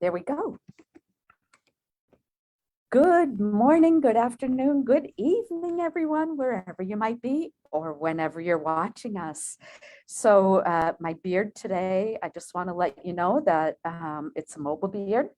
There we go. Good morning, good afternoon, good evening, everyone, wherever you might be or whenever you're watching us. So my beard today, I just want to let you know that it's a mobile beard.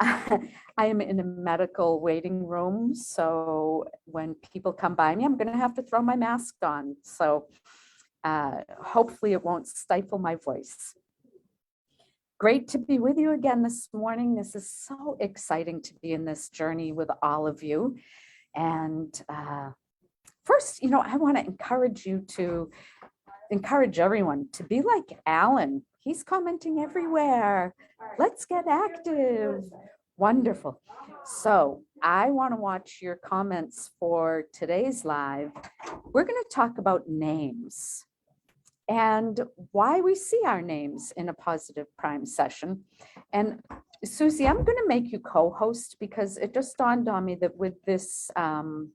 I am in a medical waiting room. So when people come by me, I'm going to have to throw my mask on. So hopefully it won't stifle my voice. Great to be with you again this morning. This is so exciting to be in this journey with all of you. And first, I want to encourage everyone to be like Alan. He's commenting everywhere. Let's get active. Wonderful. So I want to watch your comments for today's live. We're going to talk about names and why we see our names in a positive prime session. And Susie, I'm going to make you co-host because it just dawned on me that with this, with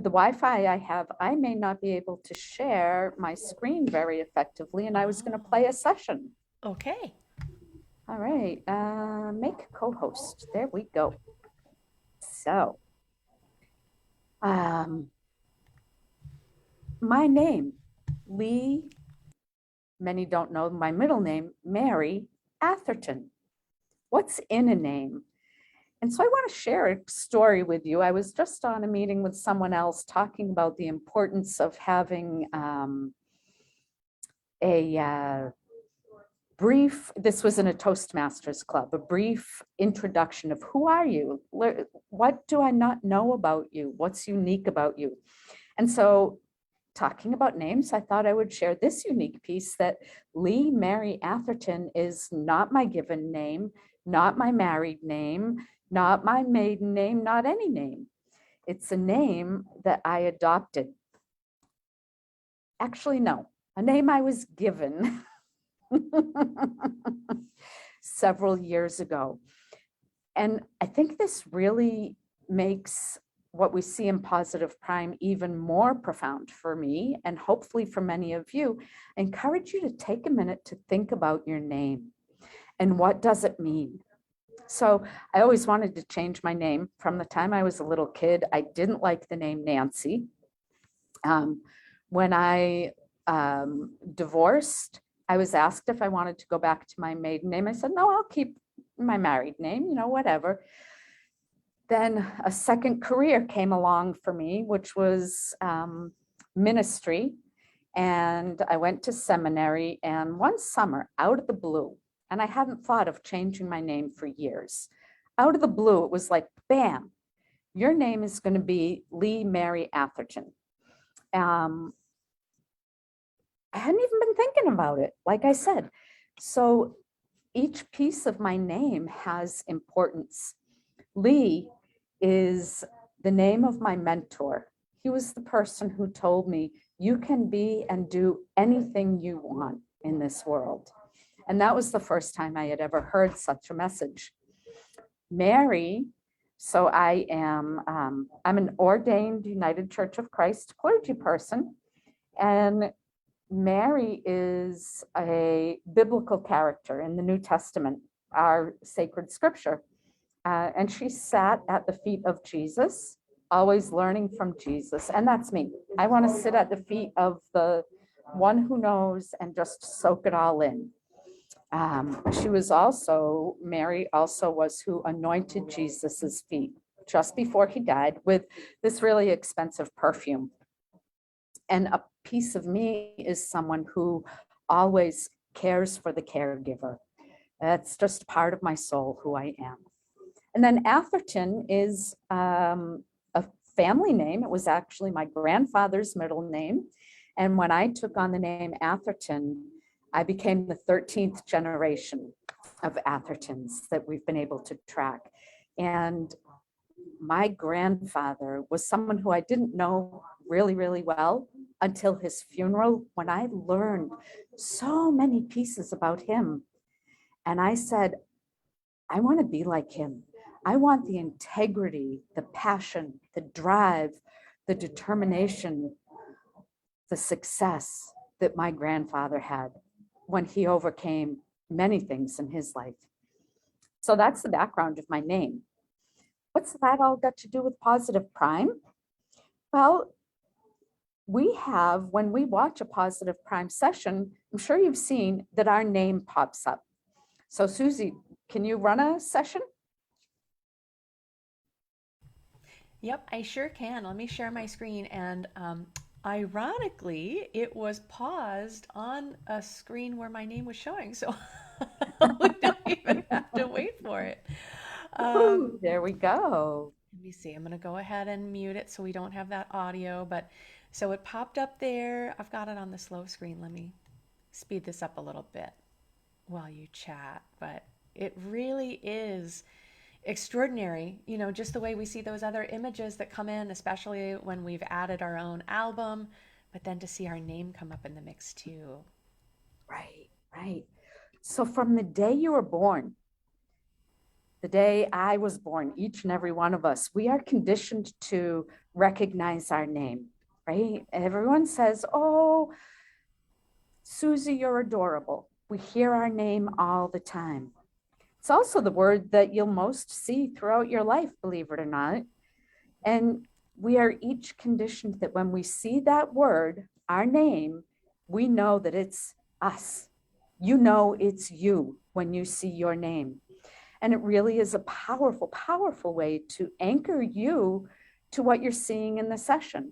the Wi-Fi I have, I may not be able to share my screen very effectively, and I was going to play a session. Okay. All right, make co-host. There we go. So, my name, Lee. Many don't know my middle name, Mary Atherton. What's in a name? And so I want to share a story with you. I was just on a meeting with someone else talking about the importance of having a brief, this was in a Toastmasters club, a brief introduction of who are you? What do I not know about you? What's unique about you? And so talking about names, I thought I would share this unique piece that Lee Mary Atherton is not my given name, not my married name, not my maiden name, not any name. It's a name that I adopted. Actually, no, a name I was given several years ago. And I think this really makes what we see in positive prime even more profound for me, and hopefully for many of you. I encourage you to take a minute to think about your name and what does it mean. So I always wanted to change my name from the time I was a little kid. I didn't like the name Nancy. When I divorced, I was asked if I wanted to go back to my maiden name. I said, no, I'll keep my married name, whatever. Then a second career came along for me, which was ministry. And I went to seminary, and one summer, out of the blue, and I hadn't thought of changing my name for years. Out of the blue, it was like, bam, your name is going to be Lee Mary Atherton. I hadn't even been thinking about it, like I said. So each piece of my name has importance. Lee is the name of my mentor. He was the person who told me, you can be and do anything you want in this world. And that was the first time I had ever heard such a message. Mary, so I'm an ordained United Church of Christ clergy person, and Mary is a biblical character in the New Testament, our sacred scripture. And she sat at the feet of Jesus, always learning from Jesus. And that's me. I want to sit at the feet of the one who knows and just soak it all in. Mary also was who anointed Jesus's feet just before he died with this really expensive perfume. And a piece of me is someone who always cares for the caregiver. That's just part of my soul, who I am. And then Atherton is a family name. It was actually my grandfather's middle name. And when I took on the name Atherton, I became the 13th generation of Athertons that we've been able to track. And my grandfather was someone who I didn't know really, really well until his funeral, when I learned so many pieces about him. And I said, I want to be like him. I want the integrity, the passion, the drive, the determination, the success that my grandfather had when he overcame many things in his life. So that's the background of my name. What's that all got to do with Positive Prime? Well, we have, when we watch a Positive Prime session, I'm sure you've seen that our name pops up. So Susie, can you run a session? Yep, I sure can. Let me share my screen. And ironically, it was paused on a screen where my name was showing. So we don't even have to wait for it. Um, Ooh, there we go. Let me see. I'm going to go ahead and mute it so we don't have that audio. But so it popped up there. I've got it on the slow screen. Let me speed this up a little bit while you chat. But it really is extraordinary, just the way we see those other images that come in, especially when we've added our own album, but then to see our name come up in the mix too. Right, right. So from the day you were born, the day I was born, each and every one of us, we are conditioned to recognize our name, right? Everyone says, oh, Susie, you're adorable. We hear our name all the time. It's also the word that you'll most see throughout your life, believe it or not. And we are each conditioned that when we see that word, our name, we know that it's us. You know it's you when you see your name. And it really is a powerful, powerful way to anchor you to what you're seeing in the session,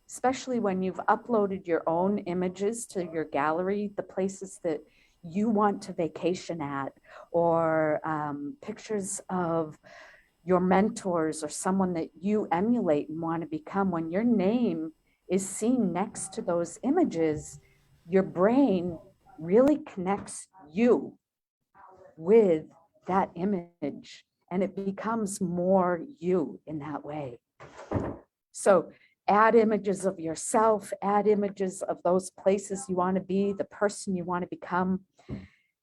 especially when you've uploaded your own images to your gallery, the places that you want to vacation at, or pictures of your mentors or someone that you emulate and want to become. When your name is seen next to those images, your brain really connects you with that image and it becomes more you in that way. So add images of yourself, add images of those places you want to be, the person you want to become,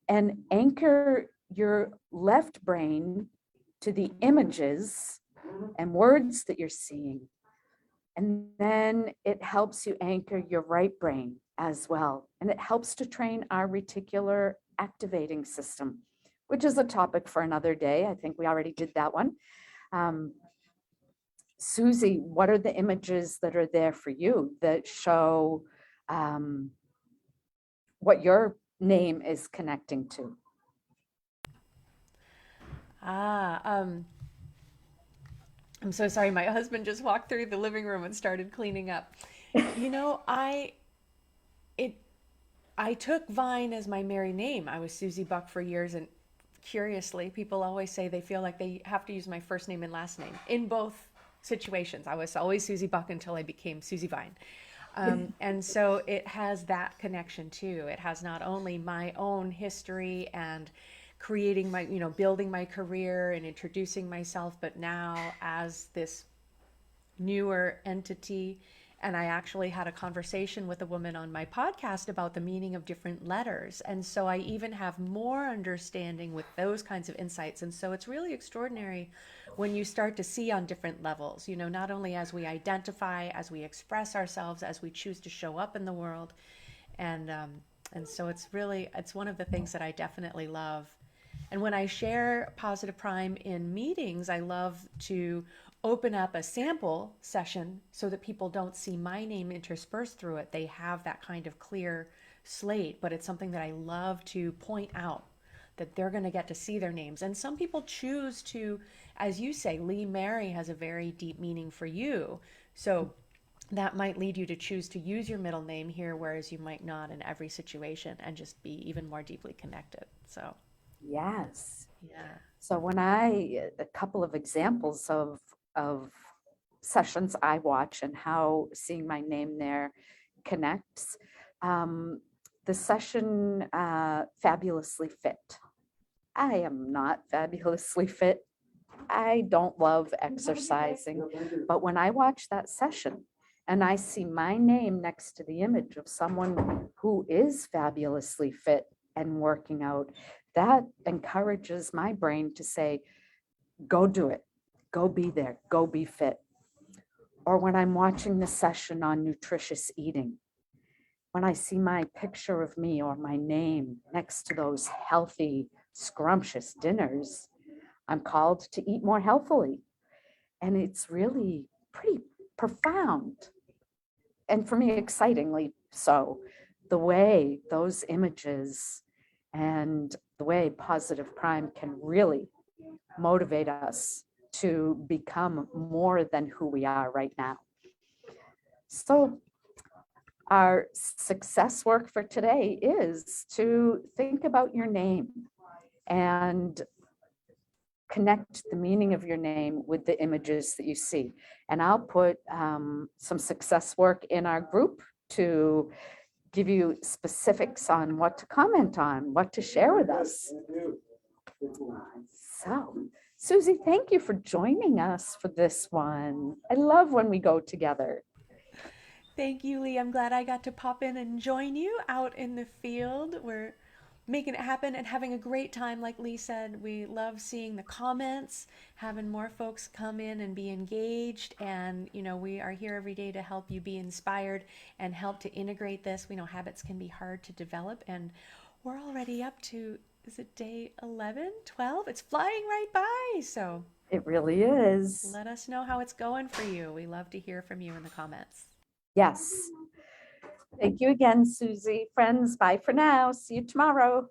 and anchor your left brain to the images and words that you're seeing. And then it helps you anchor your right brain as well. And it helps to train our reticular activating system, which is a topic for another day. I think we already did that one. Susie, what are the images that are there for you that show what your name is connecting to? Ah, I'm so sorry. My husband just walked through the living room and started cleaning up. You know, I it I took Vine as my married name. I was Susie Buck for years, and curiously, people always say they feel like they have to use my first name and last name in both situations. I was always Susie Buck until I became Susi Vine. And so it has that connection too. It has not only my own history and creating my, building my career and introducing myself, but now as this newer entity. And I actually had a conversation with a woman on my podcast about the meaning of different letters. And so I even have more understanding with those kinds of insights. And so it's really extraordinary when you start to see on different levels, not only as we identify, as we express ourselves, as we choose to show up in the world. And, um, and so it's one of the things that I definitely love. And when I share Positive Prime in meetings, I love to open up a sample session so that people don't see my name interspersed through it. They have that kind of clear slate, but it's something that I love to point out that they're going to get to see their names. And some people choose to, as you say, Lee Mary has a very deep meaning for you. So that might lead you to choose to use your middle name here, whereas you might not in every situation, and just be even more deeply connected. So, Yes. yeah. So a couple of examples of sessions I watch and how seeing my name there connects. Um, the session Fabulously Fit. I am not fabulously fit. I don't love exercising, but when I watch that session and I see my name next to the image of someone who is fabulously fit and working out, that encourages my brain to say, go do it, go be there, go be fit. Or when I'm watching the session on nutritious eating, when I see my picture of me or my name next to those healthy, scrumptious dinners, I'm called to eat more healthily. And it's really pretty profound. And for me, excitingly so, the way those images and the way positive prime can really motivate us to become more than who we are right now. So our success work for today is to think about your name and connect the meaning of your name with the images that you see. And I'll put some success work in our group to give you specifics on what to comment on, what to share with us. So, Susie, thank you for joining us for this one. I love when we go together. Thank you, Lee. I'm glad I got to pop in and join you out in the field. We're making it happen and having a great time. Like Lee said, we love seeing the comments, having more folks come in and be engaged. And, you know, we are here every day to help you be inspired and help to integrate this. We know habits can be hard to develop, and we're already up to, is it day 11, 12? It's flying right by. So It really is. let us know how it's going for you. We love to hear from you in the comments. Yes. Thank you again, Susie. Friends, bye for now. See you tomorrow.